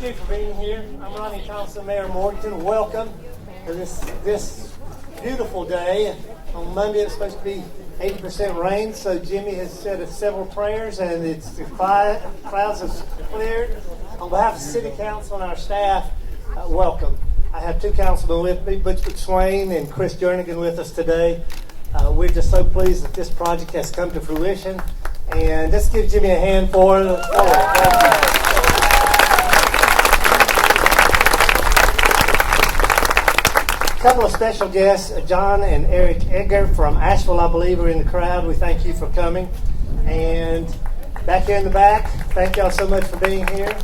you for being here. I'm Ronnie Thompson, Mayor of Morganton. Welcome to this beautiful day. On Monday it's supposed to be 80% rain, so Jimmy has said several prayers and the clouds have cleared. On behalf of the City Council and our staff, welcome. I have two councilmen with me, Butch McSwain and Chris Jernigan with us today. We're just so pleased that this project has come to fruition. And let's give Jimmy a hand for it. A couple of special guests, John and Eric Edgar from Asheville, I believe, are in the crowd. We thank you for coming. And back here in the back, thank y'all so much for being here.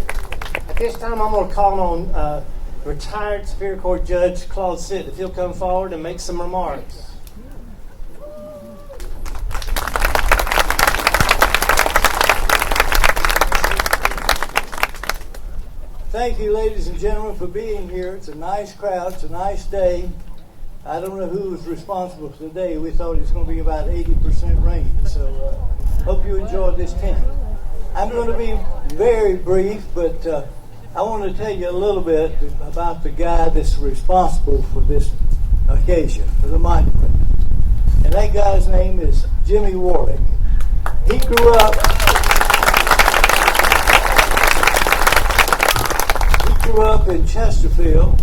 At this time, I'm going to call on retired Superior Court Judge Claude Sitt, if he'll come forward and make some remarks. Thank you, ladies and gentlemen, for being here. It's a nice crowd. It's a nice day. I don't know who was responsible for today. We thought it was going to be about 80% rain. So hope you enjoyed this tent. I'm going to be very brief, but I want to tell you a little bit about the guy that's responsible for this occasion, for the monument. And that guy's name is Jimmy Warlick. He grew up in Chesterfield,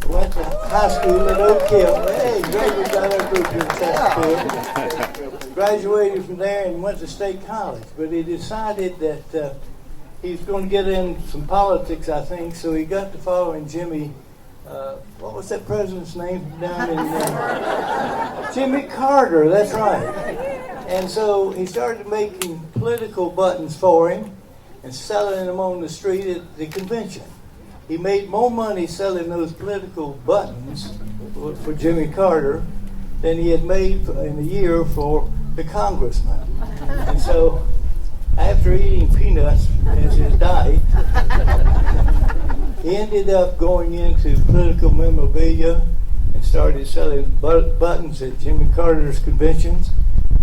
went to high school at Oak Hill. Hey, great, we got our group in Chesterfield. Graduated from there and went to State College, but he decided that he's going to get in some politics, I think, so he got to following Jimmy, what was that president's name down in Jimmy Carter, that's right. And so he started making political buttons for him and selling them on the street at the convention. He made more money selling those political buttons for Jimmy Carter than he had made in a year for the congressman. And so, after eating peanuts as his diet, he ended up going into political memorabilia and started selling buttons at Jimmy Carter's conventions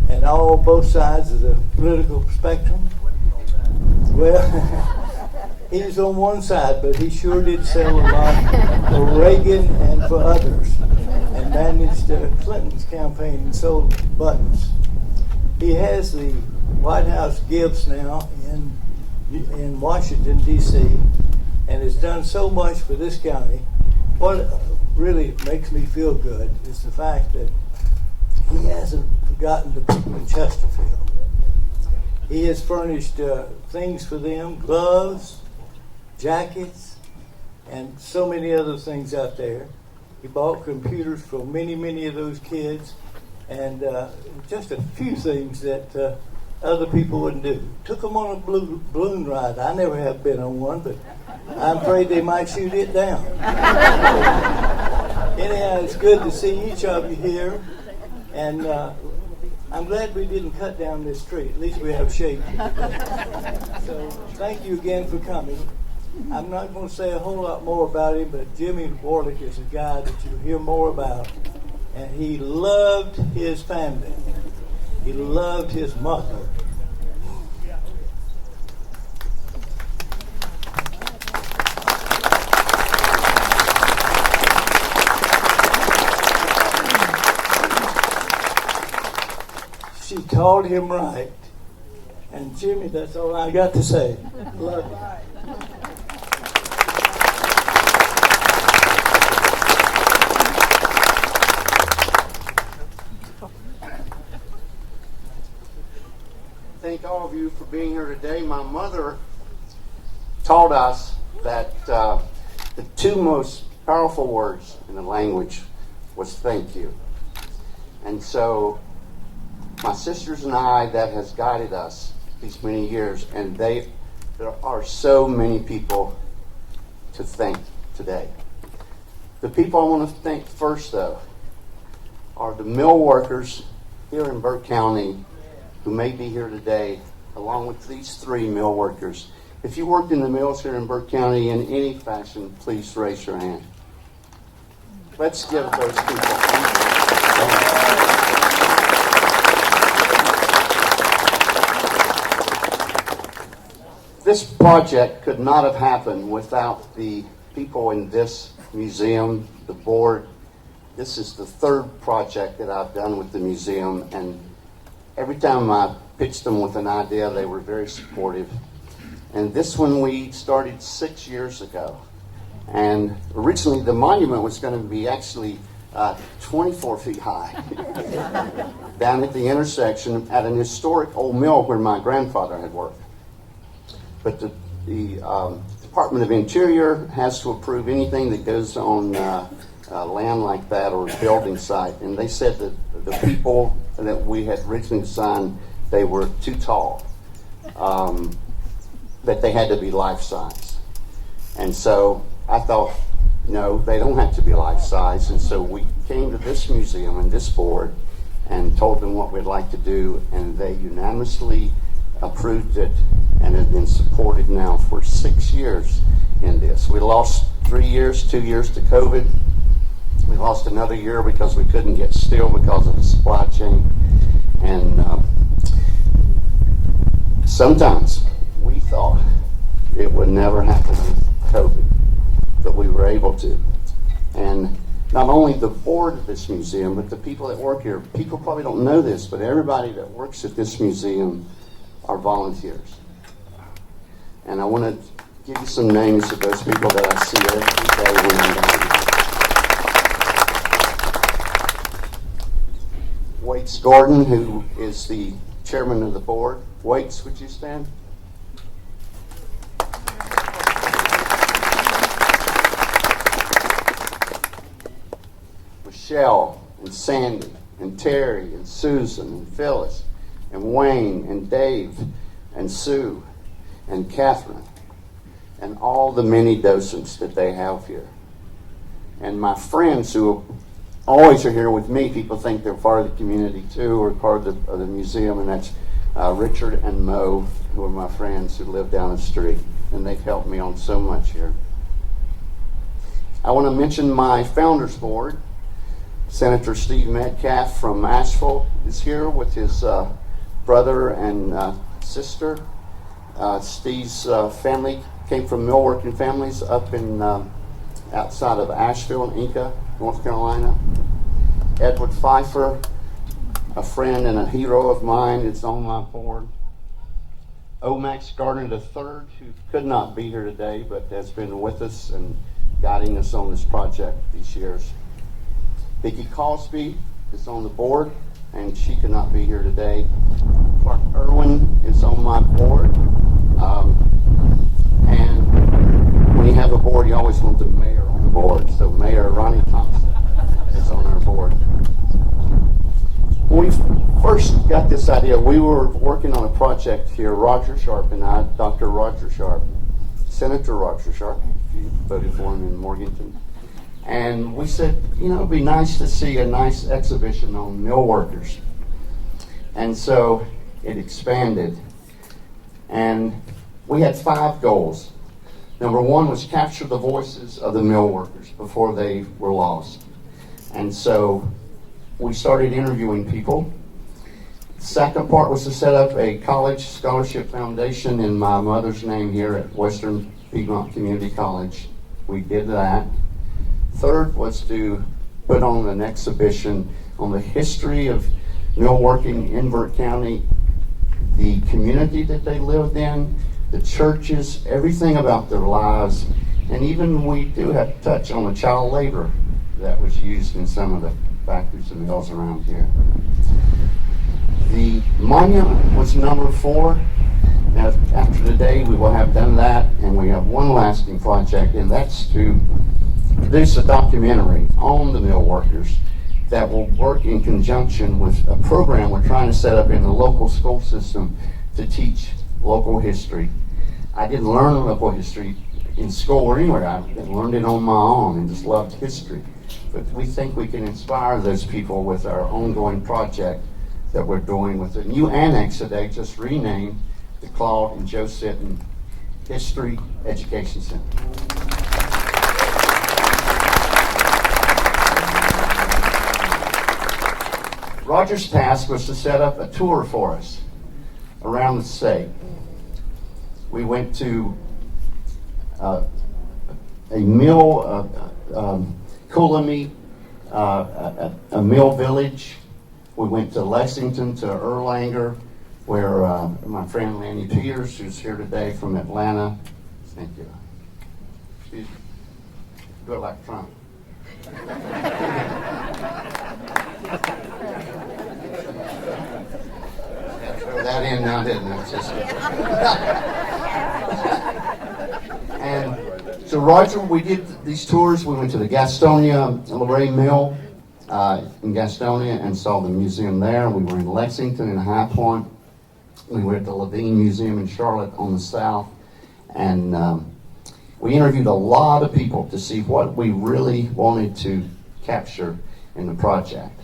and both sides of the political spectrum. Well, he was on one side, but he sure did sell a lot for Reagan and for others, and managed Clinton's campaign and sold buttons. He has the White House gifts now in Washington, D.C., and has done so much for this county. What really makes me feel good is the fact that he hasn't forgotten the people in Chesterfield. He has furnished things for them, gloves, jackets, and so many other things out there. He bought computers for many, many of those kids, and just a few things that other people wouldn't do. Took them on a balloon ride. I never have been on one, but I'm afraid they might shoot it down. Anyhow, it's good to see each of you here, and I'm glad we didn't cut down this tree. At least we have shade. So thank you again for coming. I'm not going to say a whole lot more about him, but Jimmy Warlick is a guy that you'll hear more about. And he loved his family. He loved his mother. She taught him right. And Jimmy, that's all I got to say. Love you. Thank all of you for being here today. My mother taught us that the two most powerful words in the language was thank you. And so my sisters and I, that has guided us these many years, and there are so many people to thank today. The people I want to thank first, though, are the mill workers here in Burke County who may be here today, along with these three mill workers. If you worked in the mills here in Burke County in any fashion, please raise your hand. Let's give those people. This project could not have happened without the people in this museum, the board. This is the third project that I've done with the museum, and every time I pitched them with an idea, they were very supportive. And this one we started 6 years ago. And originally the monument was going to be actually 24 feet high down at the intersection at an historic old mill where my grandfather had worked. But the Department of Interior has to approve anything that goes on land like that or a building site. And they said that the people that we had originally assigned, they were too tall, that they had to be life-size. And so I thought, no, they don't have to be life-size. And so we came to this museum and this board and told them what we'd like to do, and they unanimously approved it and have been supported now for 6 years in this. We lost 3 years, 2 years to COVID. We lost another year because we couldn't get steel because of the supply chain. And sometimes we thought it would never happen with COVID, but we were able to. And not only the board of this museum, but the people that work here. People probably don't know this, but everybody that works at this museum are volunteers. And I want to give you some names of those people that I see every day when I'm down. Waits Gordon, who is the chairman of the board. Waits, would you stand? Michelle and Sandy and Terry and Susan and Phyllis and Wayne and Dave and Sue and Catherine and all the many docents that they have here. And my friends who always are here with me, people think they're part of the community too, or part of the museum, and that's Richard and Mo, who are my friends who live down the street, and they've helped me on so much here. I want to mention my founders board. Senator Steve Metcalf from Asheville is here with his brother and sister. Steve's family came from millworking families up in outside of Asheville and Inca, North Carolina. Edward Pfeiffer, a friend and a hero of mine, is on my board. Max Gardner III, who could not be here today, but has been with us and guiding us on this project these years. Vicki Cosby is on the board, and she could not be here today. Clark Irwin is on my board. And when you have a board, you always want the mayor on the board. So Mayor Ronnie Thompson is on our board. When we first got this idea, we were working on a project here, Roger Sharp and I, Dr. Roger Sharp, Senator Roger Sharp, if you voted for him in Morganton. And we said, you know, it'd be nice to see a nice exhibition on mill workers. And so it expanded. And we had 5 goals. Number 1 was capture the voices of the mill workers before they were lost. And so we started interviewing people. The second part was to set up a college scholarship foundation in my mother's name here at Western Piedmont Community College. We did that. Third was to put on an exhibition on the history of millworking in Burke County, the community that they lived in, the churches, everything about their lives, and even we do have to touch on the child labor that was used in some of the factories and mills around here. The monument was number 4. Now, after today, we will have done that, and we have one lasting project, and that's to produce a documentary on the mill workers that will work in conjunction with a program we're trying to set up in the local school system to teach local history. I didn't learn local history in school or anywhere. I learned it on my own and just loved history. But we think we can inspire those people with our ongoing project that we're doing with a new annex today, just renamed the Claude and Joe Sitton History Education Center. Roger's task was to set up a tour for us around the state. We went to a mill, Coolamy, a mill village. We went to Lexington, to Erlanger, where my friend Lanny Peters, who's here today from Atlanta. Thank you. Excuse me. Do it like Trump. Throw that in now, didn't I? And so, Roger, we did these tours. We went to the Gastonia Lorraine Mill in Gastonia and saw the museum there. We were in Lexington and High Point. We were at the Levine Museum in Charlotte on the south. And we interviewed a lot of people to see what we really wanted to capture in the project.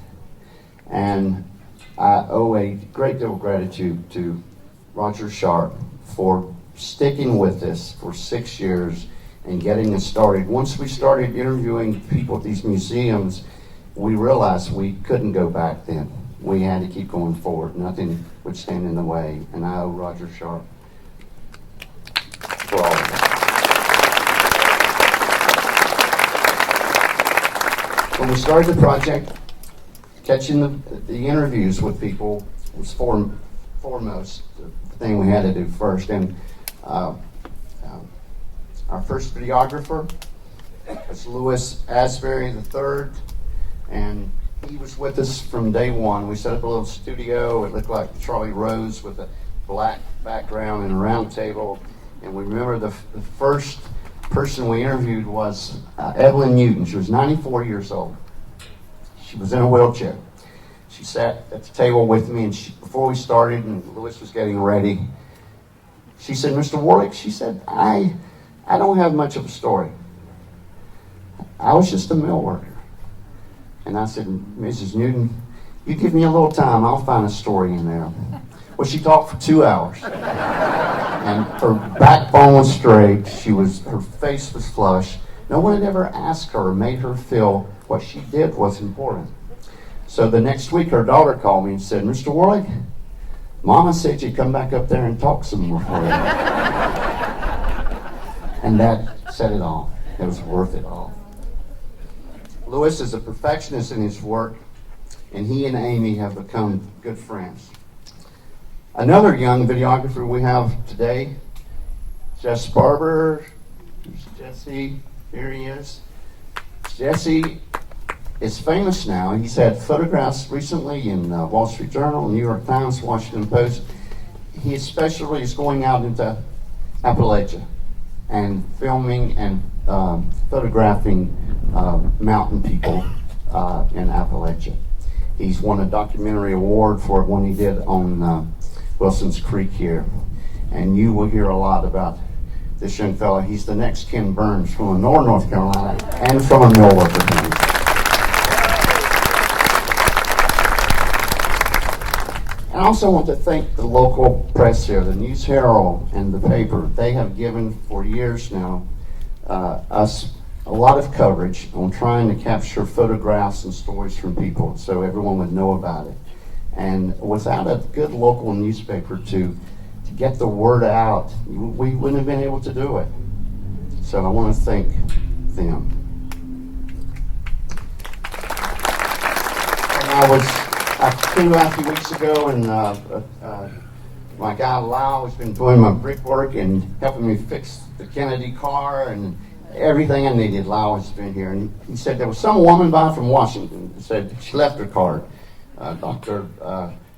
And I owe a great deal of gratitude to Roger Sharp for sticking with us for 6 years and getting us started. Once we started interviewing people at these museums, we realized we couldn't go back then. We had to keep going forward. Nothing would stand in the way. And I owe Roger Sharp for all of it. When we started the project, catching the interviews with people was foremost the thing we had to do first. And our first videographer was Louis Asbury III, and he was with us from day one. We set up a little studio. It looked like Charlie Rose with a black background and a round table. And we remember the first person we interviewed was Evelyn Newton. She was 94 years old. She was in a wheelchair. She sat at the table with me, and before we started and Louis was getting ready, she said, "Mr. Warlick," she said, I don't have much of a story. I was just a mill worker." And I said, "Mrs. Newton, you give me a little time, I'll find a story in there." Well, she talked for 2 hours. And her backbone was straight. Her face was flush. No one had ever asked her or made her feel what she did was important. So the next week, her daughter called me and said, "Mr. Warlick, Mama said you'd come back up there and talk some more for you." And that said it all. It was worth it all. Louis is a perfectionist in his work, and he and Amy have become good friends. Another young videographer we have today, Jess Barber. There's Jesse. Here he is. Jesse is famous now. He's had photographs recently in Wall Street Journal, New York Times, Washington Post. He especially is going out into Appalachia and filming and photographing mountain people in Appalachia. He's won a documentary award for one he did on Wilson's Creek here. And you will hear a lot about this young fella. He's the next Ken Burns from Lenore, North Carolina, and from a mill worker family. I also want to thank the local press here, the News Herald and the paper. They have given for years now us a lot of coverage on trying to capture photographs and stories from people so everyone would know about it. And without a good local newspaper to get the word out, we wouldn't have been able to do it. So I want to thank them. And I came out a few weeks ago, and my guy Lyle has been doing my brickwork and helping me fix the Kennedy car and everything I needed. Lyle has been here, and he said there was some woman by from Washington that said she left her card, Dr.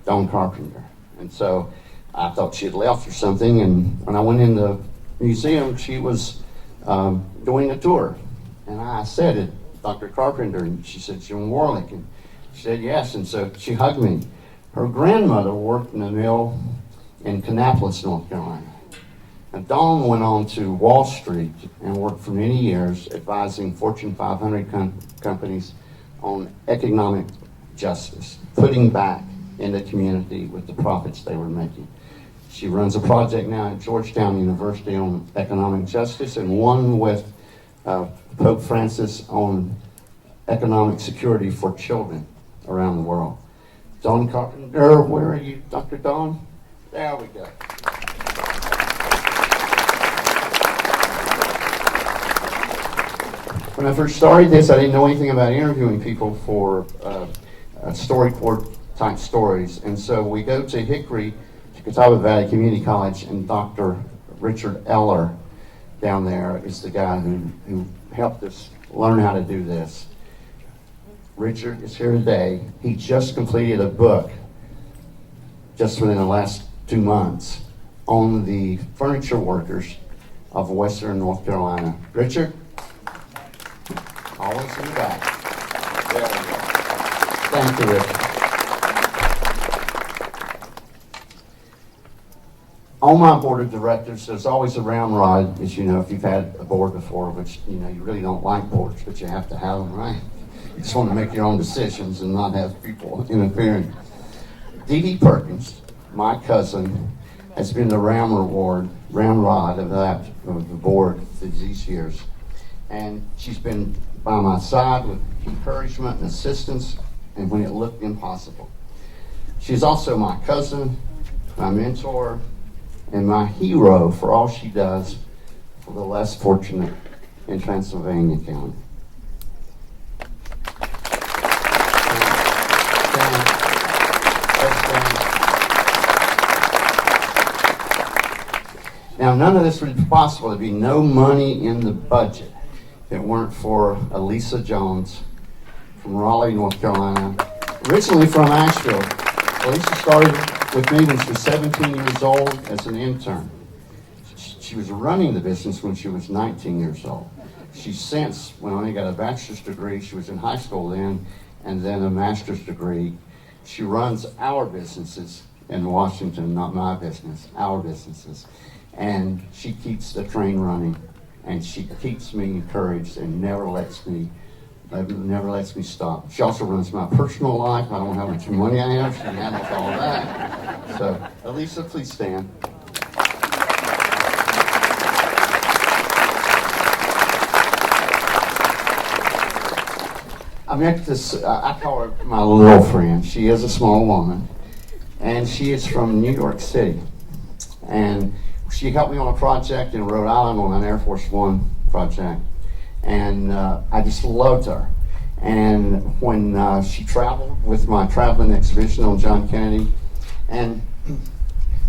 Dawn Carpenter. And so I thought she had left or something, and when I went in the museum, she was doing a tour. And I said, "Dr. Carpenter?" And she said, "Jim Warlick." And she said, "Yes." And so she hugged me. Her grandmother worked in a mill in Kannapolis, North Carolina. And Dawn went on to Wall Street and worked for many years advising Fortune 500 companies on economic justice, putting back in the community with the profits they were making. She runs a project now at Georgetown University on economic justice, and one with Pope Francis on economic security for children around the world. Dawn Carpenter, where are you, Dr. Dawn? There we go. When I first started this, I didn't know anything about interviewing people for storyboard type stories. And so we go to Hickory, to Catawba Valley Community College, and Dr. Richard Eller down there is the guy who helped us learn how to do this. Richard is here today. He just completed a book just within the last 2 months on the furniture workers of Western North Carolina. Richard? Always in the back. There we go. Thank you, Richard. On my board of directors, there's always a round rod, as you know, if you've had a board before, which, you know, you really don't like boards, but you have to have them, right? You just want to make your own decisions and not have people interfering. Dee Dee Perkins, my cousin, has been the round rod of the board for these years. And she's been by my side with encouragement and assistance, and when it looked impossible. She's also my cousin, my mentor, and my hero for all she does for the less fortunate in Transylvania County. Now, none of this would be possible. There'd be no money in the budget if it weren't for Elisa Jones from Raleigh, North Carolina, originally from Asheville. Elisa started with me when she was 17 years old as an intern. She was running the business when she was 19 years old. She's since went on and got a bachelor's degree. She was in high school then, and then a master's degree. She runs our businesses in Washington, not my business, our businesses. And she keeps the train running, and she keeps me encouraged and never lets me stop. She also runs my personal life. I don't know how much money I have. She handles all that. So, Elisa, please stand. I met this, I call her my little friend. She is a small woman, and she is from New York City. And she helped me on a project in Rhode Island on an Air Force One project. And I just loved her. And when she traveled with my traveling exhibition on John Kennedy, and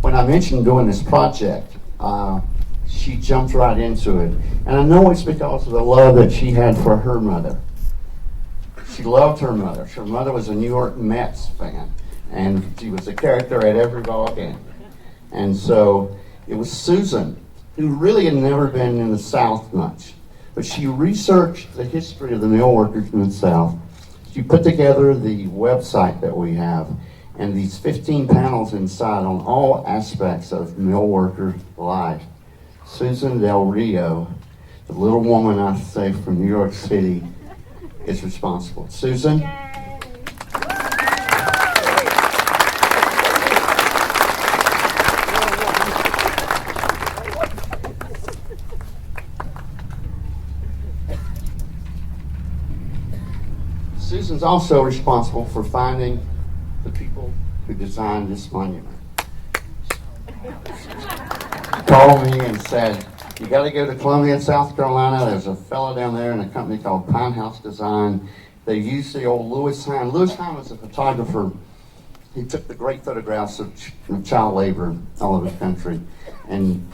when I mentioned doing this project, she jumped right into it. And I know it's because of the love that she had for her mother. She loved her mother. Her mother was a New York Mets fan, and she was a character at every ball game. And so it was Susan, who really had never been in the South much, but she researched the history of the mill workers in the South. She put together the website that we have, and these 15 panels inside on all aspects of mill worker life. Susan Del Rio, the little woman I say from New York City, is responsible. Susan? Susan's also responsible for finding the people who designed this monument. She called me and said, you got to go to Columbia, South Carolina. There's a fellow down there in a company called Pine House Design. They use the old Louis Hine. Louis Hine was a photographer. He took the great photographs of child labor all over the country. And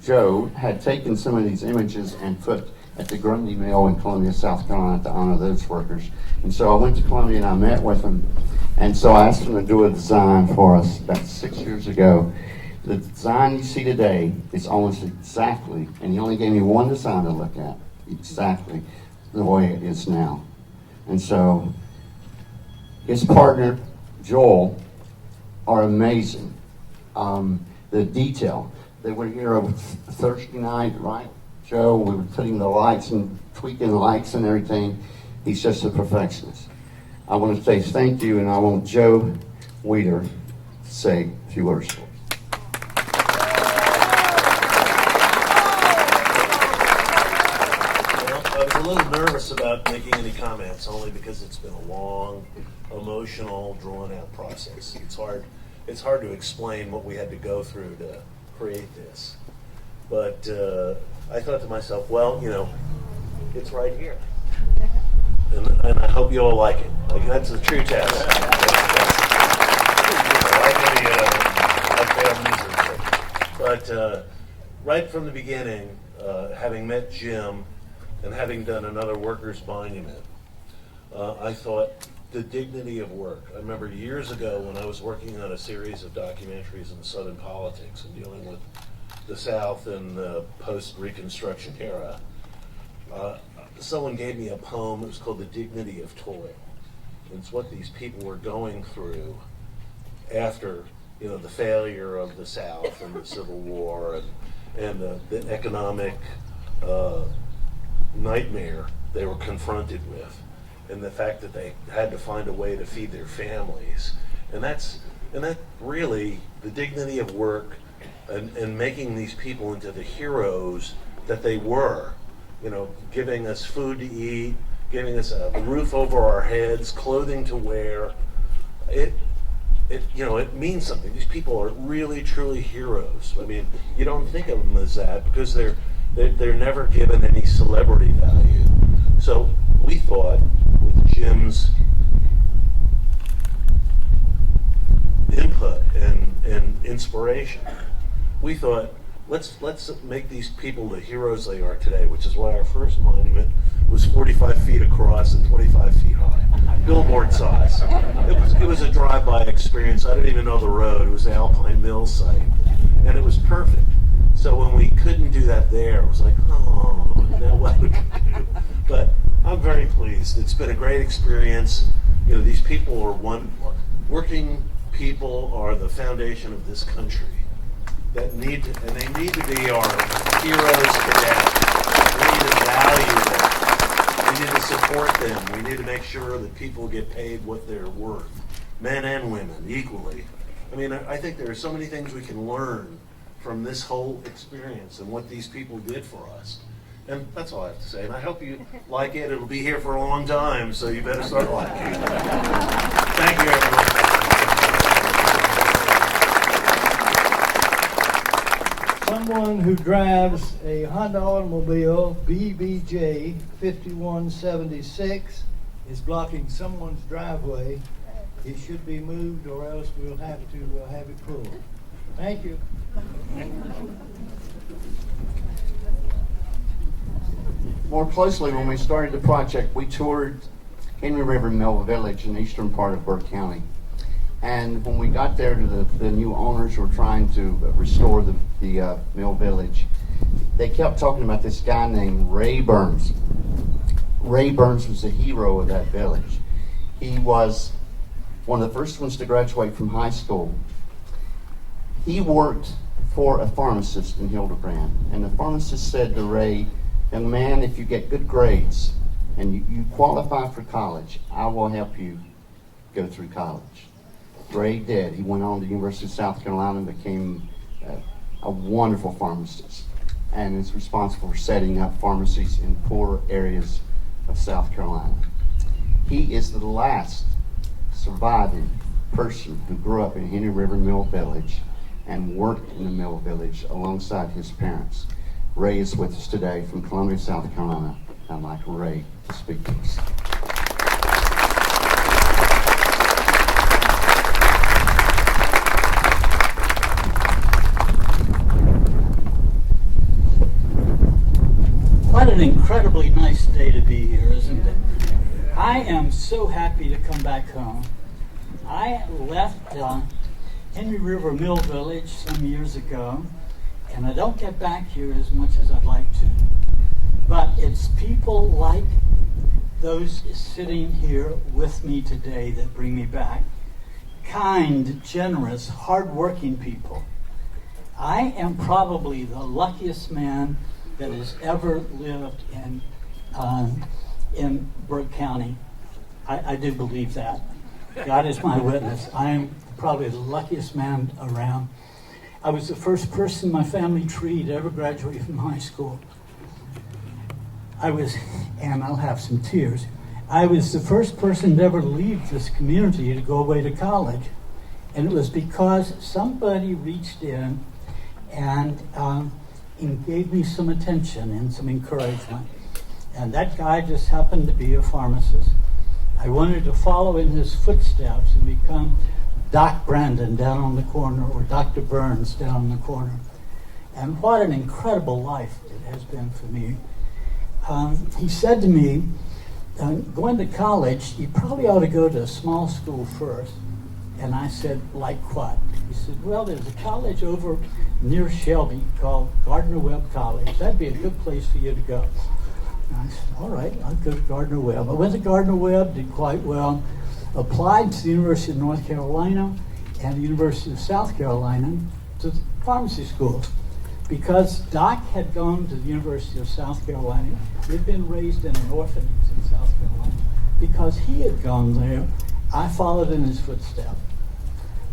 Joe had taken some of these images and put at the Grundy Mill in Columbia, South Carolina to honor those workers. And so I went to Columbia and I met with him. And so I asked him to do a design for us about 6 years ago. The design you see today is almost exactly, and he only gave me one design to look at, exactly the way it is now. And so his partner, Joel, are amazing. The detail. They were here Thursday night, right, Joe? We were putting the lights and tweaking the lights and everything. He's just a perfectionist. I want to say thank you, and I want Joe Weeder to say a few words for us. I was a little nervous about making any comments, only because it's been a long, emotional, drawn-out process. It's hard to explain what we had to go through to create this. But I thought to myself, well, It's right here. And I hope you all like it. Like, that's the true test. But right from the beginning, having met Jim and having done another workers' monument, I thought the dignity of work. I remember years ago when I was working on a series of documentaries in Southern politics and dealing with the South in the post-Reconstruction era, someone gave me a poem. It was called The Dignity of Toil. It's what these people were going through after, the failure of the South and the Civil War and the economic nightmare they were confronted with, and the fact that they had to find a way to feed their families. And that really, the dignity of work and making these people into the heroes that they were, giving us food to eat, giving us a roof over our heads, clothing to wear. It means something. These people are really, truly heroes. I mean, you don't think of them as that because they're never given any celebrity value. So we thought, with Jim's input and inspiration, we thought, let's make these people the heroes they are today, which is why our first monument was 45 feet across and 25 feet high, billboard size. It was a drive-by experience. I didn't even know the road. It was the Alpine Mills site, and it was perfect. So when we couldn't do that there, it was like, oh, now what would we do? But I'm very pleased. It's been a great experience. These people are working people are the foundation of this country. They need to be our heroes today. We need to value them. We need to support them. We need to make sure that people get paid what they're worth, men and women equally. I mean, I think there are so many things we can learn from this whole experience and what these people did for us. And that's all I have to say. And I hope you like it. It'll be here for a long time, so you better start liking it. Thank you, everyone. Someone who drives a Honda automobile BBJ 5176 is blocking someone's driveway. It should be moved, or else we'll have to have it pulled. Thank you. More closely, when we started the project, we toured Henry River Mill Village in the eastern part of Burke County. And when we got there to the new owners who were trying to restore the Mill Village, they kept talking about this guy named Ray Burns. Ray Burns was the hero of that village. He was one of the first ones to graduate from high school. He worked for a pharmacist in Hildebrand, and the pharmacist said to Ray, "Young man, if you get good grades and you qualify for college, I will help you go through college." Ray did. He went on to the University of South Carolina and became a wonderful pharmacist, and is responsible for setting up pharmacies in poor areas of South Carolina. He is the last surviving person who grew up in Henry River Mill Village and worked in the Mill Village alongside his parents. Ray is with us today from Columbia, South Carolina. I'd like Ray to speak to us. What an incredibly nice day to be here, isn't it? I am so happy to come back home. I left Henry River Mill Village some years ago, and I don't get back here as much as I'd like to. But it's people like those sitting here with me today that bring me back. Kind, generous, hardworking people. I am probably the luckiest man that has ever lived in Burke County. I do believe that. God is my witness. I am probably the luckiest man around. I was the first person in my family tree to ever graduate from high school. And I'll have some tears, I was the first person to ever leave this community to go away to college. And it was because somebody reached in and gave me some attention and some encouragement. and that guy just happened to be a pharmacist. I wanted to follow in his footsteps and become Doc Brandon down on the corner, or Dr. Burns down on the corner. And what an incredible life it has been for me. He said to me, going to college, you probably ought to go to a small school first. And I said, like what? He said, well, there's a college over near Shelby called Gardner-Webb College. That'd be a good place for you to go. And I said, all right, I'll go to Gardner-Webb. I went to Gardner-Webb, did quite well, applied to the University of North Carolina and the University of South Carolina to pharmacy schools. Because Doc had gone to the University of South Carolina, he'd been raised in an orphanage in South Carolina. Because he had gone there, I followed in his footsteps.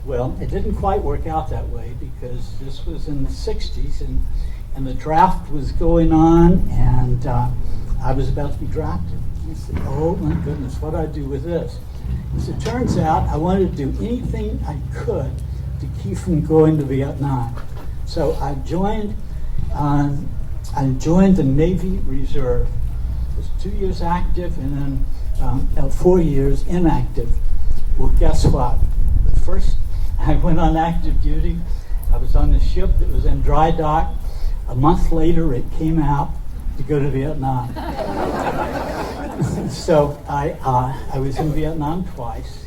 Well, it didn't quite work out that way because this was in the 60s and the draft was going on, and I was about to be drafted. I said, oh my goodness, what do I do with this? As it turns out, I wanted to do anything I could to keep from going to Vietnam. So I joined the Navy Reserve. It was 2 years active and then 4 years inactive. Well, guess what? The first I went on active duty. I was on the ship that was in dry dock. A month later, it came out to go to Vietnam. So I was in Vietnam twice.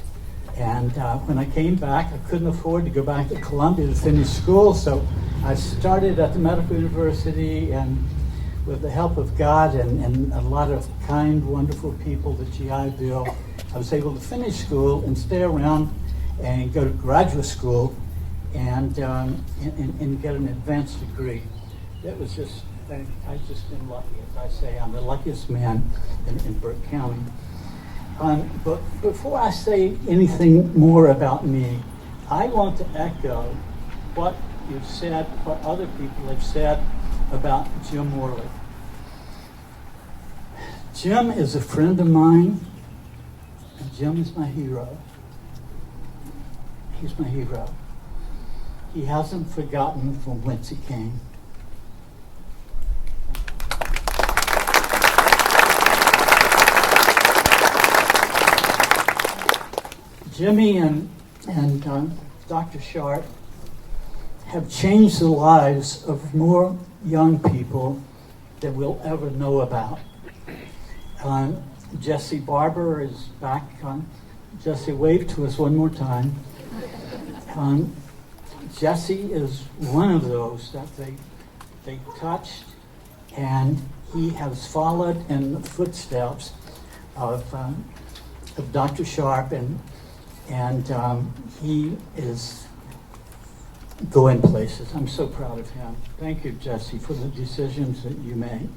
And when I came back, I couldn't afford to go back to Columbia to finish school. So I started at the Medical University, and with the help of God and a lot of kind, wonderful people, the GI Bill, I was able to finish school and stay around and go to graduate school and get an advanced degree. That was just, I've just been lucky. As I say, I'm the luckiest man in Burke County. But before I say anything more about me, I want to echo what you've said, what other people have said about Jim Worley. Jim is a friend of mine, and Jim is my hero. He's my hero. He hasn't forgotten from whence he came. Jimmy and Dr. Sharp have changed the lives of more young people than we'll ever know about. Jesse Barber is back. Jesse, wave to us one more time. Jesse is one of those that they touched, and he has followed in the footsteps of Dr. Sharp, and he is going places. I'm so proud of him. Thank you, Jesse, for the decisions that you made.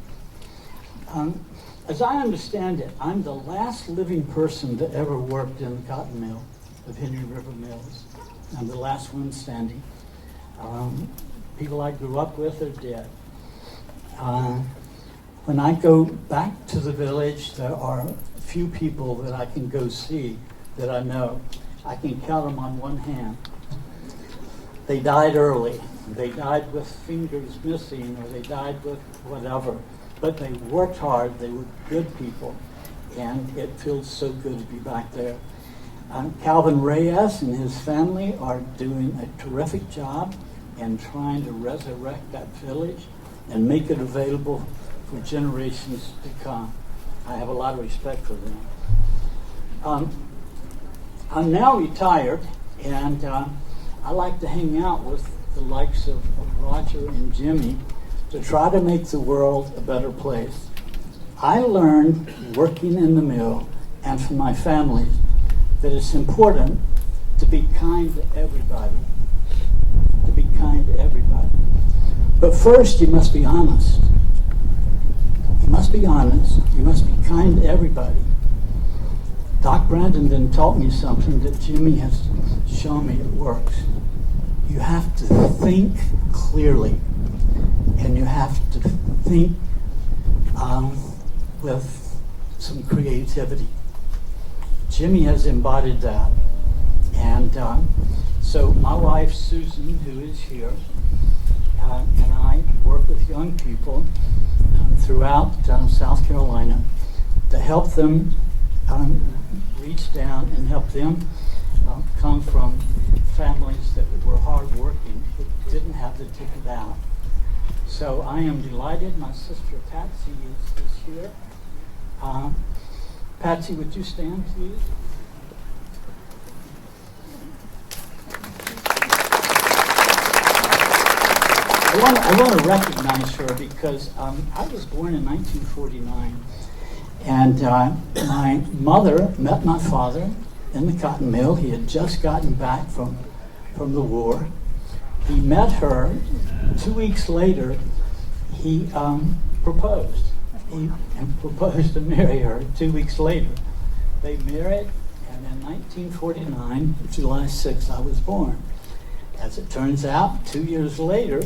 As I understand it, I'm the last living person that ever worked in the cotton mill of Henry River Mills. I'm the last one standing. People I grew up with are dead. When I go back to the village, there are a few people that I can go see that I know. I can count them on one hand. They died early. They died with fingers missing, or they died with whatever. But they worked hard. They were good people. And it feels so good to be back there. Calvin Reyes and his family are doing a terrific job in trying to resurrect that village and make it available for generations to come. I have a lot of respect for them. I'm now retired, and I like to hang out with the likes of Roger and Jimmy to try to make the world a better place. I learned working in the mill and from my family that it's important to be kind to everybody. To be kind to everybody. But first, you must be honest. You must be honest. You must be kind to everybody. Doc Brandon then taught me something that Jimmy has shown me it works. You have to think clearly, and you have to think with some creativity. Jimmy has embodied that. And so my wife, Susan, who is here, and I work with young people, throughout South Carolina to help them reach down and help them come from families that were hardworking, who didn't have to take it out. So I am delighted. My sister Patsy is here. Patsy, would you stand, please? I want to recognize her because I was born in 1949, and my mother met my father in the cotton mill. He had just gotten back from the war. He met her. 2 weeks later, he proposed. He proposed to marry her 2 weeks later. They married, and in 1949, July 6th, I was born. As it turns out, 2 years later,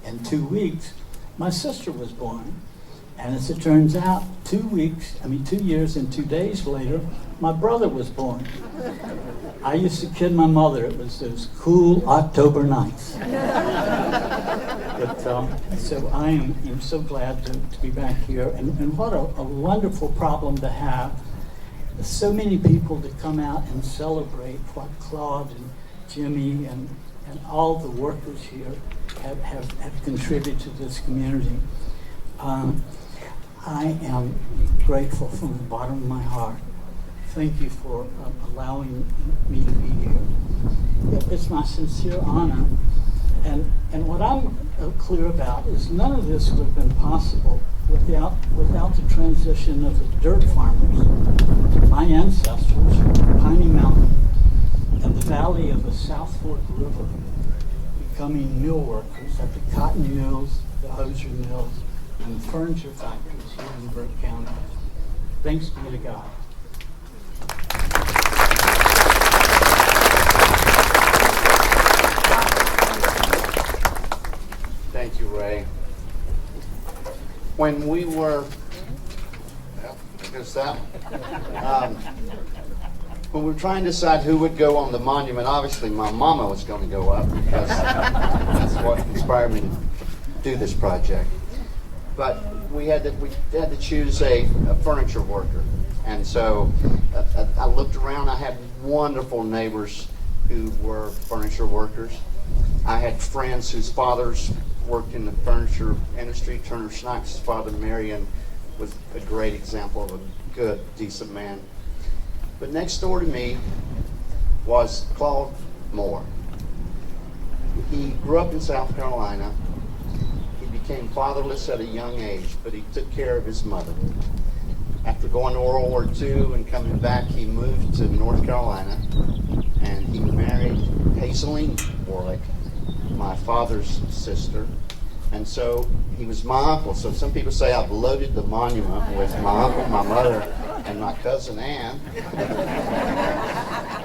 in 2 weeks, my sister was born. And as it turns out, 2 years and 2 days later, my brother was born. I used to kid my mother, it was those cool October nights. But, so I am so glad to be back here. And what a wonderful problem to have. There's so many people to come out and celebrate what Claude and Jimmy and all the workers here have contributed to this community. I am grateful from the bottom of my heart. Thank you for allowing me to be here. It's my sincere honor. And what I'm clear about is none of this would have been possible without the transition of the dirt farmers, my ancestors from Piney Mountain and the valley of the South Fork River, becoming mill workers at the cotton mills, the hosiery mills, and the furniture factories here in Burke County. Thanks be to God. Thank you, Ray. When we were, when we were trying to decide who would go on the monument, obviously my mama was going to go up because that's what inspired me to do this project. But we had to choose a furniture worker, and so I looked around. I had wonderful neighbors who were furniture workers. I had friends whose fathers worked in the furniture industry. Turner Snipes' father, Marion, was a great example of a good, decent man. But next door to me was Claude Moore. He grew up in South Carolina. He became fatherless at a young age, but he took care of his mother. After going to World War II and coming back, he moved to North Carolina, and he married Hazeline Warlick, my father's sister. And so he was my uncle. So some people say I've loaded the monument with my uncle, my mother, and my cousin Ann.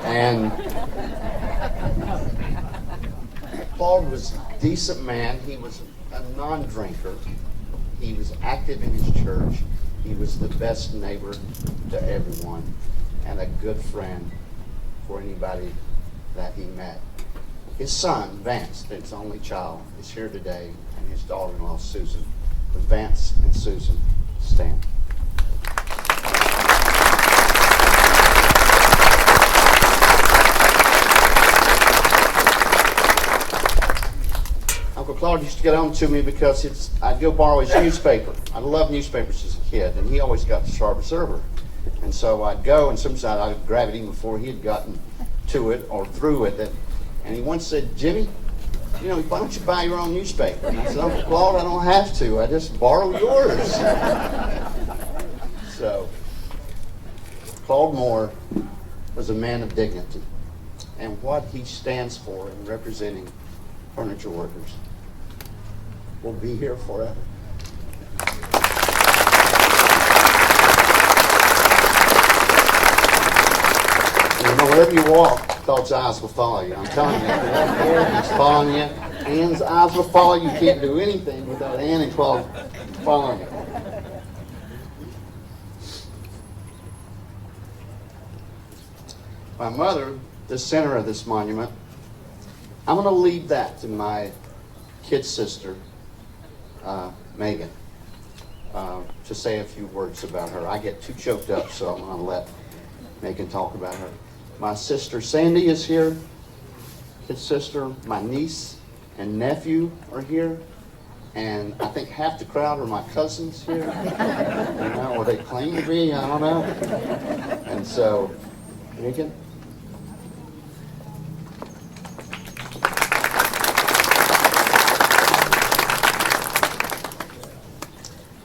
And Claude was a decent man. He was a non-drinker. He was active in his church. He was the best neighbor to everyone and a good friend for anybody that he met. His son, Vance, his only child, is here today, and his daughter-in-law, Susan. But Vance and Susan, stand. Uncle Claude used to get on to me because I'd go borrow his newspaper. I loved newspapers as a kid, and he always got the Star Observer. And so I'd go, and sometimes I'd grab it even before he had gotten to it or through it. And he once said, "Jimmy, why don't you buy your own newspaper?" And I said, "Uncle Claude, I don't have to. I just borrow yours." So, Claude Moore was a man of dignity. And what he stands for in representing furniture workers will be here forever. Wherever you walk, Claude's eyes will follow you. I'm telling you, he's following you. Ann's eyes will follow you. You can't do anything without Ann and Claude following you. My mother, the center of this monument, I'm going to leave that to my kid sister, Megan. to say a few words about her. I get too choked up, so I'm going to let Megan talk about her. My sister Sandy is here. His sister, my niece and nephew are here. And I think half the crowd are my cousins here. Or they claim to be, I don't know. And so, Megan?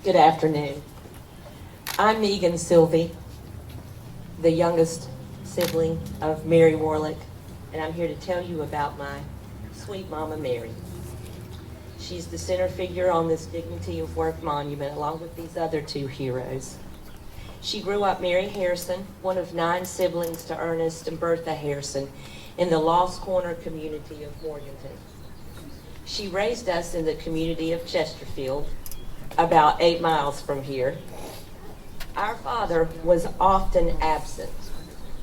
Good afternoon. I'm Megan Sylvie, the youngest sibling of Mary Warlick, and I'm here to tell you about my sweet Mama Mary. She's the center figure on this Dignity of Work monument, along with these other two heroes. She grew up Mary Harrison, one of 9 siblings to Ernest and Bertha Harrison, in the Lost Corner community of Morganton. She raised us in the community of Chesterfield, about 8 miles from here. Our father was often absent,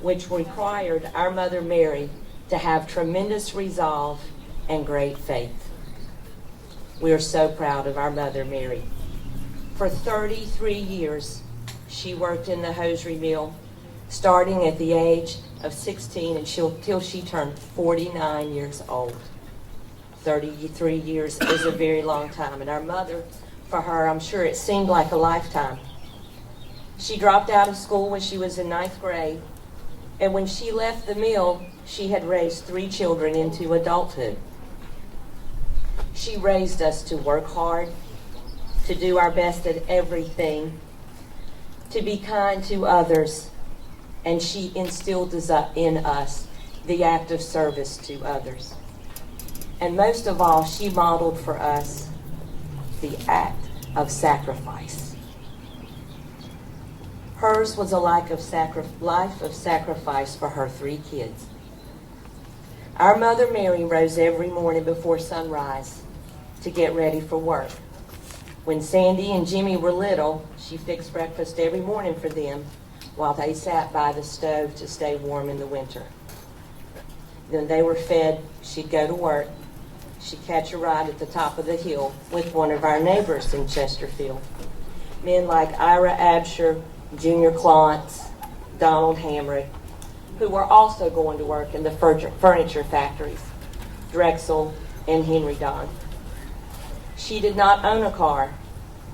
which required our mother Mary to have tremendous resolve and great faith. We are so proud of our mother Mary. For 33 years, she worked in the hosiery mill, starting at the age of 16 until she turned 49 years old. 33 years is a very long time, and our mother, for her, I'm sure it seemed like a lifetime. She dropped out of school when she was in 9th grade, and when she left the mill, she had raised 3 children into adulthood. She raised us to work hard, to do our best at everything, to be kind to others, and she instilled in us the act of service to others. And most of all, she modeled for us the act of sacrifice. Hers was a life of sacrifice for her 3 kids. Our mother Mary rose every morning before sunrise to get ready for work. When Sandy and Jimmy were little, she fixed breakfast every morning for them while they sat by the stove to stay warm in the winter. Then they were fed, she'd go to work. She'd catch a ride at the top of the hill with one of our neighbors in Chesterfield. Men like Ira Absher, Junior Clontz, Donald Hamrick, who were also going to work in the furniture factories, Drexel and Henry Don. She did not own a car,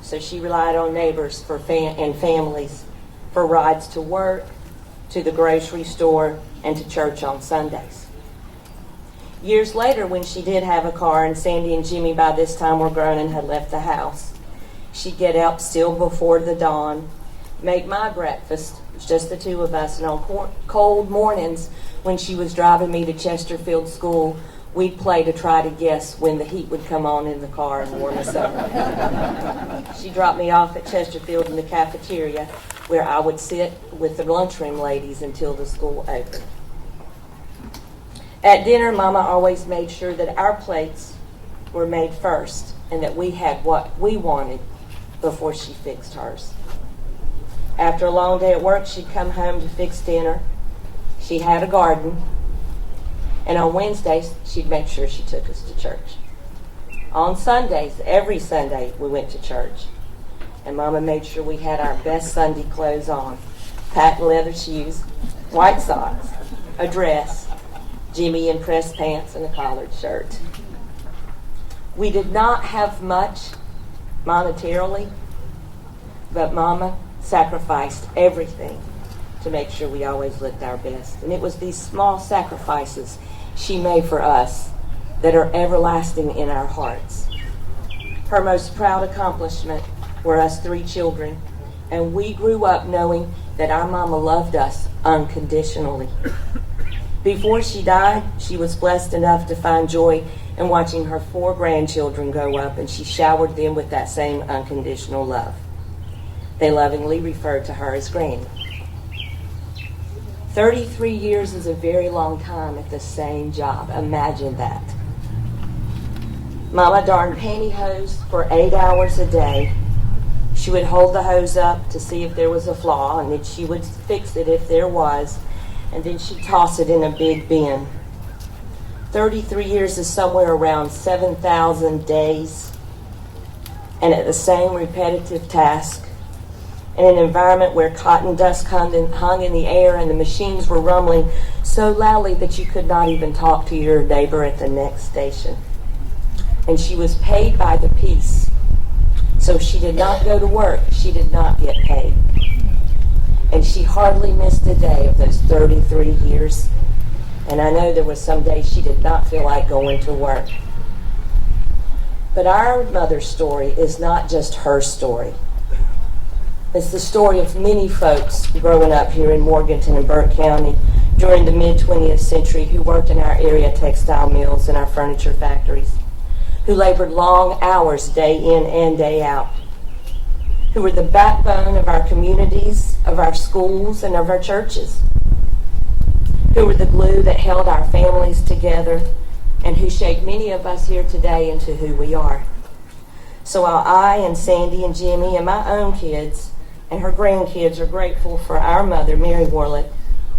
so she relied on neighbors and families for rides to work, to the grocery store, and to church on Sundays. Years later, when she did have a car and Sandy and Jimmy by this time were grown and had left the house, she'd get up still before the dawn, make my breakfast, just the 2 of us, and on cold mornings when she was driving me to Chesterfield School, we'd play to try to guess when the heat would come on in the car and warm us up. She dropped me off at Chesterfield in the cafeteria, where I would sit with the lunchroom ladies until the school opened. At dinner, Mama always made sure that our plates were made first and that we had what we wanted before she fixed hers. After a long day at work, she'd come home to fix dinner. She had a garden. And on Wednesdays, she'd make sure she took us to church. On Sundays, every Sunday, we went to church. And Mama made sure we had our best Sunday clothes on. Patent leather shoes, white socks, a dress, Jimmy in pressed pants, and a collared shirt. We did not have much monetarily, but Mama sacrificed everything to make sure we always looked our best. And it was these small sacrifices she made for us that are everlasting in our hearts. Her most proud accomplishment were us 3 children, and we grew up knowing that our Mama loved us unconditionally. Before she died, she was blessed enough to find joy in watching her 4 grandchildren grow up, and she showered them with that same unconditional love. They lovingly referred to her as Granny. 33 years is a very long time at the same job. Imagine that. Mama darned pantyhose for 8 hours a day. She would hold the hose up to see if there was a flaw, and then she would fix it if there was, and then she'd toss it in a big bin. 33 years is somewhere around 7,000 days. and at the same repetitive task. In an environment where cotton dust hung in the air and the machines were rumbling so loudly that you could not even talk to your neighbor at the next station. And she was paid by the piece. So if she did not go to work, she did not get paid. And she hardly missed a day of those 33 years. And I know there was some days she did not feel like going to work. But our mother's story is not just her story. It's the story of many folks growing up here in Morganton and Burke County during the mid-20th century who worked in our area textile mills and our furniture factories, who labored long hours day in and day out, who were the backbone of our communities, of our schools, and of our churches, who were the glue that held our families together, and who shaped many of us here today into who we are. So while I and Sandy and Jimmy and my own kids and her grandkids are grateful for our mother, Mary Warlick,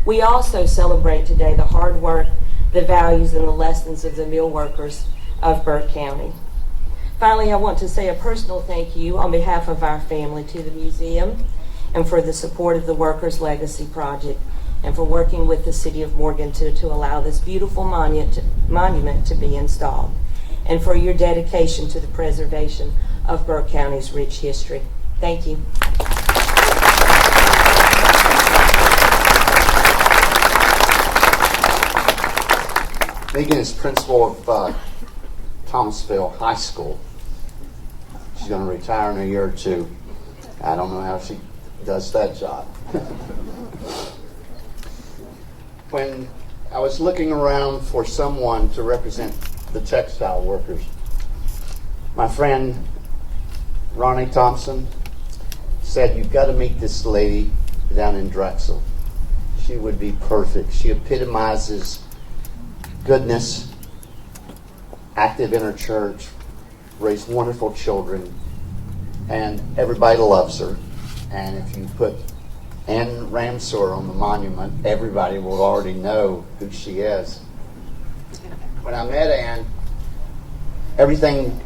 we also celebrate today the hard work, the values, and the lessons of the mill workers of Burke County. Finally, I want to say a personal thank you on behalf of our family to the museum and for the support of the Workers' Legacy Project and for working with the City of Morganton to allow this beautiful monument to be installed, and for your dedication to the preservation of Burke County's rich history. Thank you. Megan is principal of Thomasville High School. She's going to retire in a year or two. I don't know how she does that job. When I was looking around for someone to represent the textile workers, my friend Ronnie Thompson said, "You've got to meet this lady down in Drexel. She would be perfect. She epitomizes goodness, active in her church, raised wonderful children, and everybody loves her. And if you put Ann Ramseur on the monument, everybody will already know who she is." When I met Ann, everything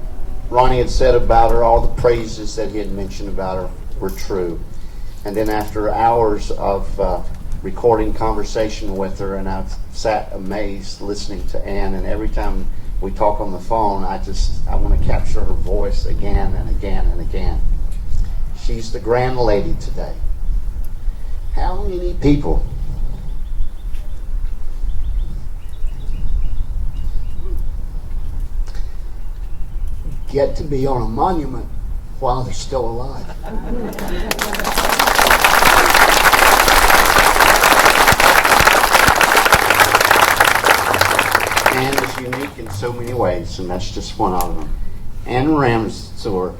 Ronnie had said about her, all the praises that he had mentioned about her were true. And then after hours of recording conversation with her, and I've sat amazed listening to Ann, and every time we talk on the phone, I want to capture her voice again and again and again. She's the grand lady today. How many people get to be on a monument while they're still alive? Ann is unique in so many ways, and that's just one of them. Ann Ramseur.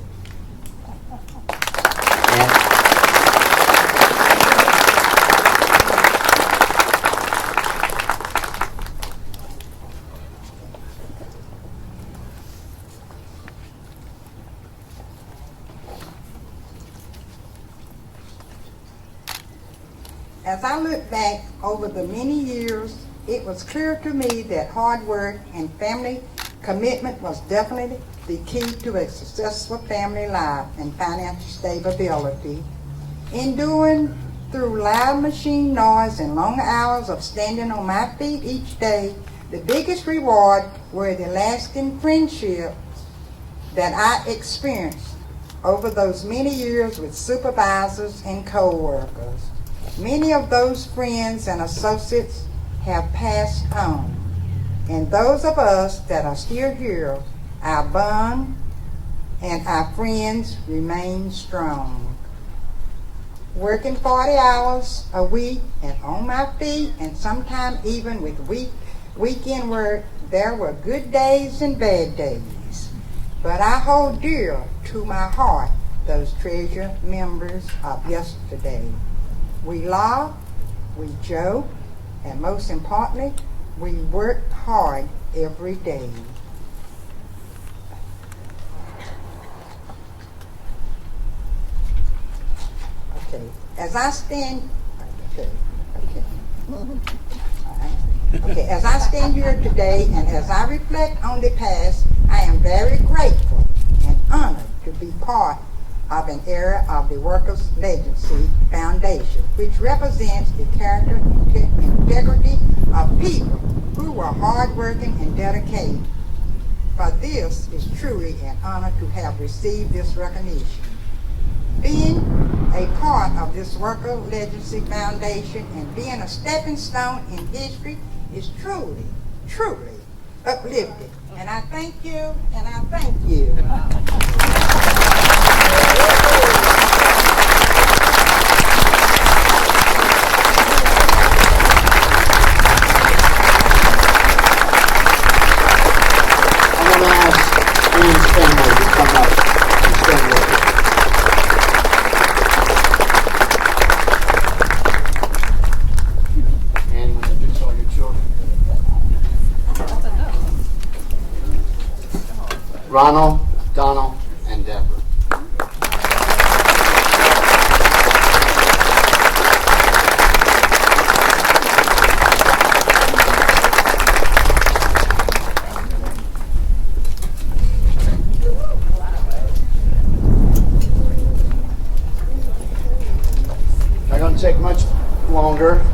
As I look back over the many years, it was clear to me that hard work and family commitment was definitely the key to a successful family life and financial stability. Enduring through loud machine noise and long hours of standing on my feet each day, the biggest reward were the lasting friendships that I experienced over those many years with supervisors and co-workers. Many of those friends and associates have passed on, and those of us that are still here, our bond and our friends remain strong. Working 40 hours a week and on my feet, and sometimes even with weekend work, there were good days and bad days. But I hold dear to my heart those treasured members of yesterday. We laugh, we joke, and most importantly, we work hard every day. Okay, as I stand, as I stand here today and as I reflect on the past, I am very grateful and honored to be part of an area of the Workers' Legacy Foundation, which represents the character and integrity of people who were hardworking and dedicated. For this is truly an honor to have received this recognition. Being a part of this Worker Legacy Foundation and being a stepping stone in history is truly, truly uplifting. And I thank you, and I thank you. I'm going to ask Ann's family to come up and stand with us. And when you introduce all your children. Ronald, Donald, and Deborah. Not going to take much longer.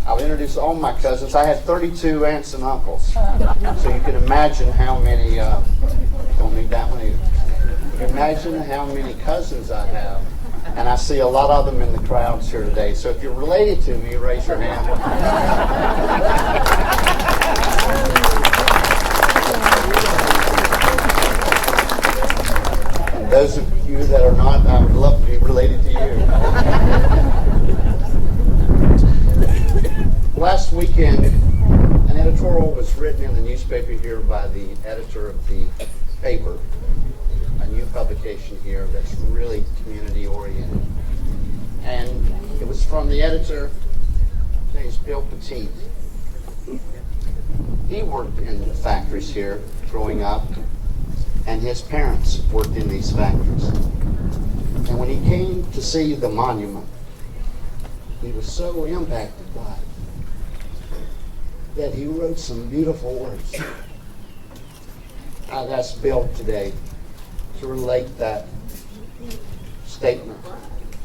I'll introduce all my cousins. I had 32 aunts and uncles. So you can imagine how many, don't need that one either. You can imagine how many cousins I have. And I see a lot of them in the crowds here today. So if you're related to me, raise your hand. And those of you that are not, I would love to be related to you. Last weekend, an editorial was written in the newspaper here by the editor of the paper, a new publication here that's really community oriented. And it was from the editor, his name's Bill Petit. He worked in the factories here growing up, and his parents worked in these factories. And when he came to see the monument, he was so impacted by it that he wrote some beautiful words. I've asked Bill today to relate that statement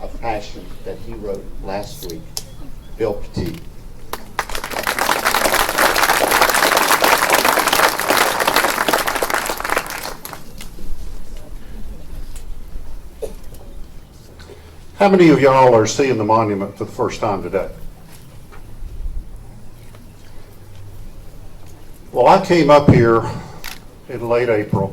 of passion that he wrote last week. Bill Petit. How many of y'all are seeing the monument for the first time today? Well, I came up here in late April.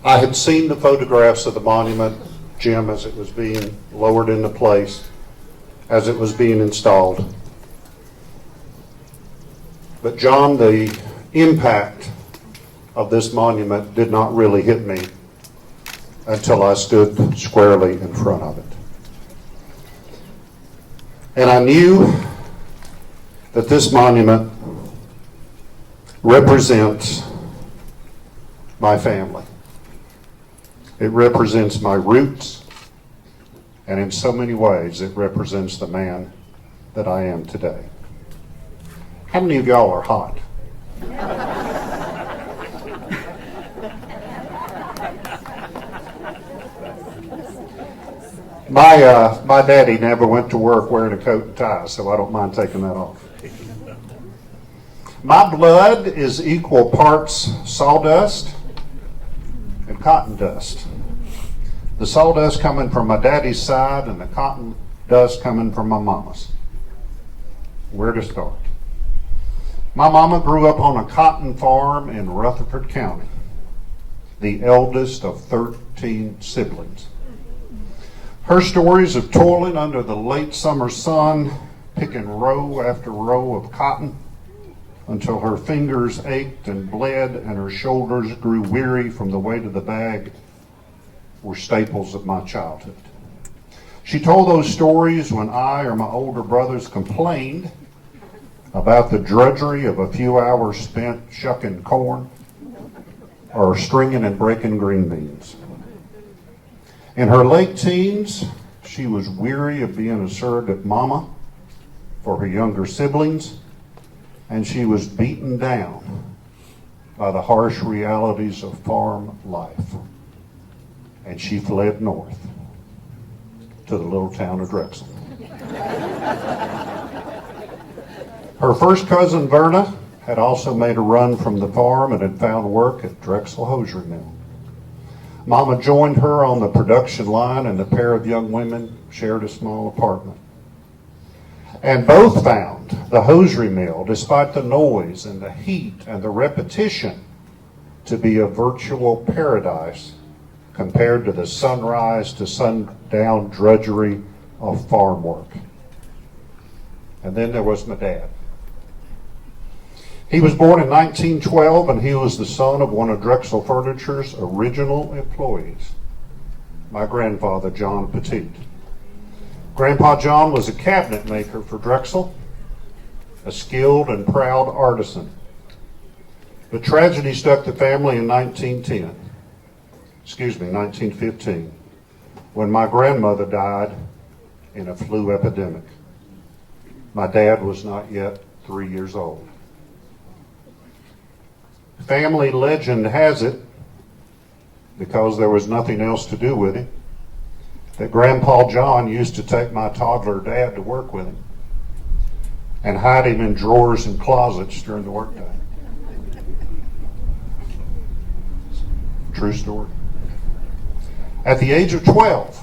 I had seen the photographs of the monument, Jim, as it was being lowered into place, as it was being installed. But John, the impact of this monument did not really hit me until I stood squarely in front of it. And I knew that this monument represents my family. It represents my roots, and in so many ways it represents the man that I am today. How many of y'all are hot? My daddy never went to work wearing a coat and tie, so I don't mind taking that off. My blood is equal parts sawdust and cotton dust. The sawdust coming from my daddy's side and the cotton dust coming from my mama's. Where to start? My mama grew up on a cotton farm in Rutherford County, the eldest of 13 siblings. Her stories of toiling under the late summer sun, picking row after row of cotton, until her fingers ached and bled and her shoulders grew weary from the weight of the bag, were staples of my childhood. She told those stories when I or my older brothers complained about the drudgery of a few hours spent shucking corn or stringing and breaking green beans. In her late teens, she was weary of being a surrogate mama for her younger siblings, and she was beaten down by the harsh realities of farm life, and she fled north to the little town of Drexel. Her first cousin, Verna, had also made a run from the farm and had found work at Drexel Hosiery Mill. Mama joined her on the production line, and the pair of young women shared a small apartment. And both found the hosiery mill, despite the noise and the heat and the repetition, to be a virtual paradise compared to the sunrise to sundown drudgery of farm work. And then there was my dad. He was born in 1912, and he was the son of one of Drexel Furniture's original employees, my grandfather, John Petit. Grandpa John was a cabinet maker for Drexel, a skilled and proud artisan. But tragedy struck the family in 1915, when my grandmother died in a flu epidemic. My dad was not yet 3 years old. Family legend has it, because there was nothing else to do with him, that Grandpa John used to take my toddler dad to work with him and hide him in drawers and closets during the workday. True story. At the age of 12,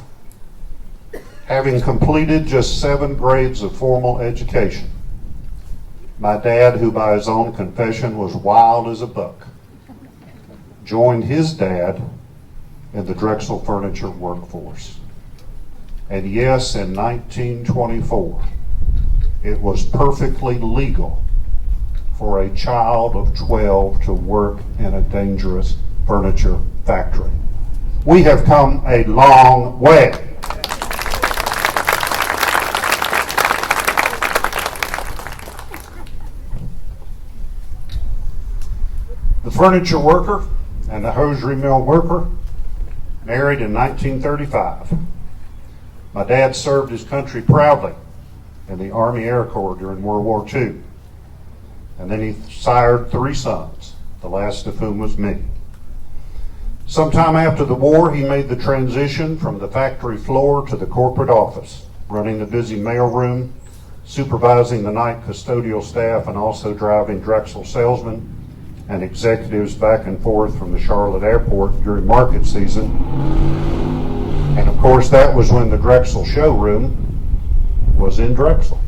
having completed just 7 grades of formal education, my dad, who by his own confession was wild as a buck, joined his dad in the Drexel Furniture workforce. And yes, in 1924, it was perfectly legal for a child of 12 to work in a dangerous furniture factory. We have come a long way. The furniture worker and the hosiery mill worker married in 1935. My dad served his country proudly in the Army Air Corps during World War II. And then he sired 3 sons, the last of whom was me. Sometime after the war, he made the transition from the factory floor to the corporate office, running the busy mailroom, supervising the night custodial staff, and also driving Drexel salesmen and executives back and forth from the Charlotte airport during market season. And of course, that was when the Drexel showroom was in Drexel.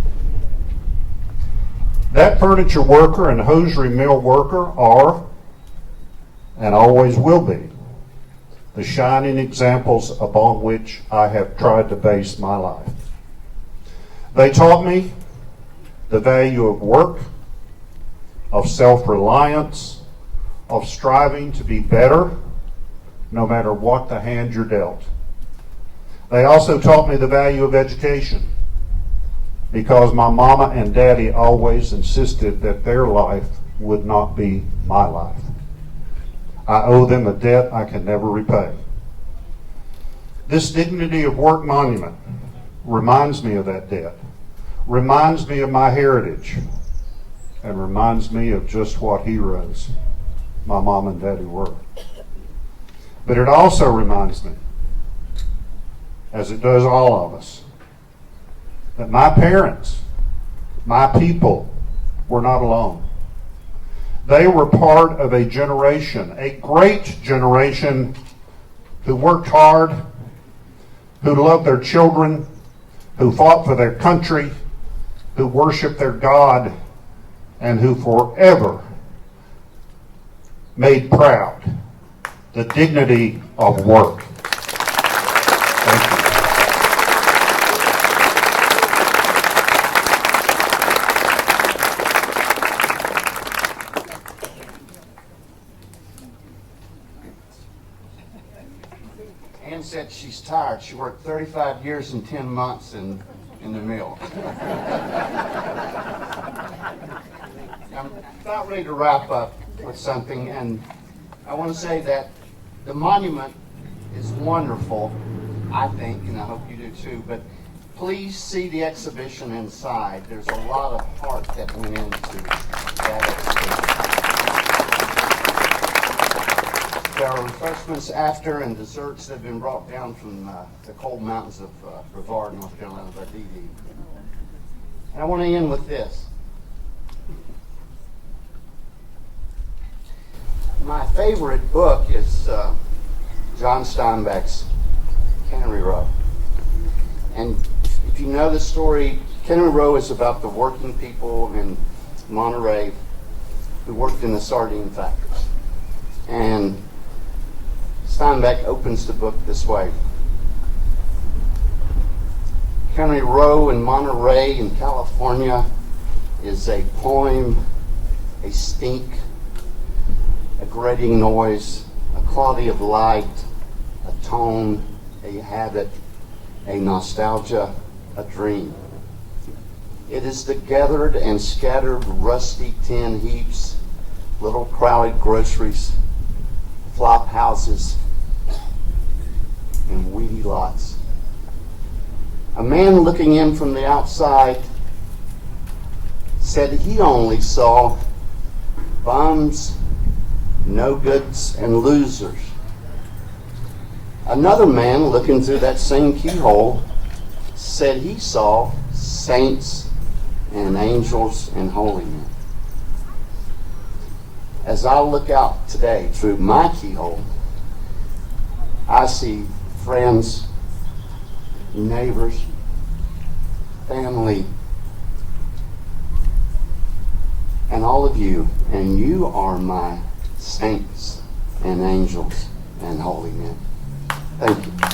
That furniture worker and hosiery mill worker are, and always will be, the shining examples upon which I have tried to base my life. They taught me the value of work, of self-reliance, of striving to be better no matter what the hand you're dealt. They also taught me the value of education, because my mama and daddy always insisted that their life would not be my life. I owe them a debt I can never repay. This Dignity of Work monument reminds me of that debt, reminds me of my heritage, and reminds me of just what heroes my mom and daddy were. But it also reminds me, as it does all of us, that my parents, my people, were not alone. They were part of a generation, a great generation, who worked hard, who loved their children, who fought for their country, who worshiped their God, and who forever made proud the dignity of work. Thank you. Ann said she's tired. She worked 35 years and 10 months in the mill. I'm about ready to wrap up with something, and I want to say that the monument is wonderful, I think, and I hope you do too, but please see the exhibition inside. There's a lot of heart that went into that exhibition. there are refreshments after and desserts that have been brought down from the cold mountains of Brevard, North Carolina by Dee Dee. And I want to end with this. My favorite book is John Steinbeck's Cannery Row. And if you know the story, Cannery Row is about the working people in Monterey who worked in the sardine factories. And Steinbeck opens the book this way. Cannery Row in Monterey in California is a poem, a stink, a grating noise, a quality of light, a tone, a habit, a nostalgia, a dream. It is the gathered and scattered rusty tin heaps, little crowded groceries, flop houses, and weedy lots. A man looking in from the outside said he only saw bums, no-goods, and losers. Another man looking through that same keyhole said he saw saints and angels and holy men. As I look out today through my keyhole, I see friends, neighbors, family, and all of you, and you are my saints and angels and holy men. Thank you.